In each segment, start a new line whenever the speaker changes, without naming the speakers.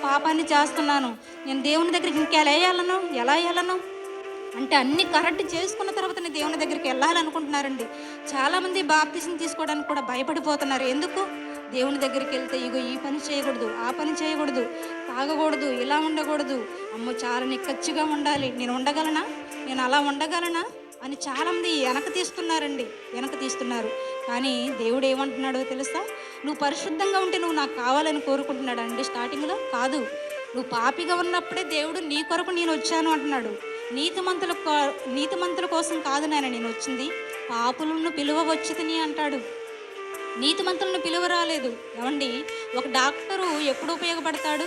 పాపాన్ని చేస్తున్నాను, నేను దేవుని దగ్గరికి ఎలా వెళ్ళను అంటే అన్ని కరెక్ట్ చేసుకున్న తర్వాత నేను దేవుని దగ్గరికి వెళ్ళాలనుకుంటున్నారండి. చాలామంది బాప్తిసం తీసుకోవడానికి కూడా భయపడిపోతున్నారు. ఎందుకు? దేవుని దగ్గరికి వెళ్తే ఇగో ఈ పని చేయకూడదు, ఆ పని చేయకూడదు, తాగకూడదు, ఇలా ఉండకూడదు, అమ్మో చాలా నిక్కచ్చిగా ఉండాలి, నేను ఉండగలనా, నేను అలా ఉండగలనా అని చాలామంది వెనక తీస్తున్నారు. కానీ దేవుడు ఏమంటున్నాడో తెలుసా? నువ్వు పరిశుద్ధంగా ఉంటే నువ్వు నాకు కావాలని కోరుకుంటున్నాడు అండి. స్టార్టింగ్లో కాదు, నువ్వు పాపిగా ఉన్నప్పుడే దేవుడు నీ కొరకు నేను వచ్చాను అంటున్నాడు. నీతిమంతుల కోసం కాదు నేను వచ్చింది, పాపులను పిలువ వచ్చితిని అంటాడు. నీతిమంతులను పిలువ రాలేదు. ఏమండి, ఒక డాక్టరు ఎప్పుడు ఉపయోగపడతాడు?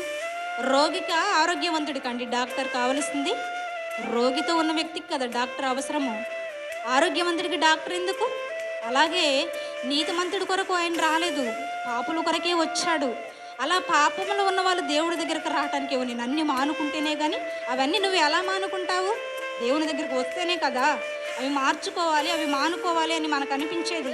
రోగికి ఆరోగ్యవంతుడికి అండి డాక్టర్ కావలసింది. రోగితో ఉన్న వ్యక్తికి కదా డాక్టర్ అవసరము. ఆరోగ్యవంతుడికి డాక్టర్ ఎందుకు? అలాగే నీతిమంతుడి కొరకు ఆయన రాలేదు, పాపుల కొరకే వచ్చాడు. అలా పాపములు ఉన్న వాళ్ళు దేవుడి దగ్గరకు రావటానికి నేను అన్నీ మానుకుంటేనే కానీ, అవన్నీ నువ్వు ఎలా మానుకుంటావు? దేవుని దగ్గరికి వస్తేనే కదా అవి మార్చుకోవాలి, అవి మానుకోవాలి అని మనకు అనిపించేది.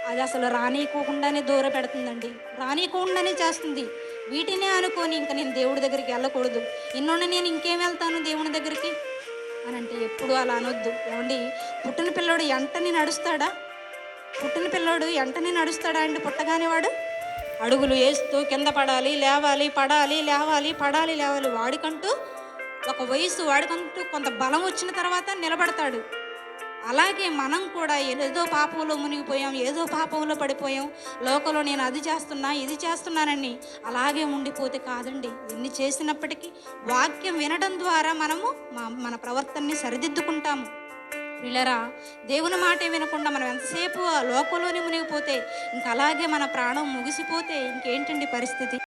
అది అసలు రానీయకుండానే దూర పెడుతుందండి, రానీయకుండానే చేస్తుంది. వీటినే అనుకొని ఇంకా నేను దేవుడి దగ్గరికి వెళ్ళకూడదు, ఇన్నుండి నేను ఇంకేం వెళ్తాను దేవుని దగ్గరికి అని అంటే ఎప్పుడు అలా అనొద్దు. ఏమండి, పుట్టిన పిల్లోడు ఎంటని నడుస్తాడా? అండి? పుట్టగానే వాడు అడుగులు వేస్తూ కింద పడాలి, లేవాలి, పడాలి, లేవాలి, పడాలి, లేవాలి. వాడికంటూ ఒక వయసు, వాడికంటూ కొంత బలం వచ్చిన తర్వాత నిలబడతాడు. అలాగే మనం కూడా ఏదో పాపంలో మునిగిపోయాం, ఏదో పాపంలో పడిపోయాం, లోకంలో నేను అది చేస్తున్నా, ఇది చేస్తున్నానని అలాగే ఉండిపోతే కాదండి. ఎన్ని చేసినప్పటికీ వాక్యం వినడం ద్వారా మనము మన ప్రవర్తనని సరిదిద్దుకుంటాము. పిల్లరా, దేవుని మాటే వినకుండా మనం ఎంతసేపు ఆ లోకంలోనే మునిగిపోతే, ఇంక అలాగే మన ప్రాణం ముగిసిపోతే ఇంకేంటండి పరిస్థితి?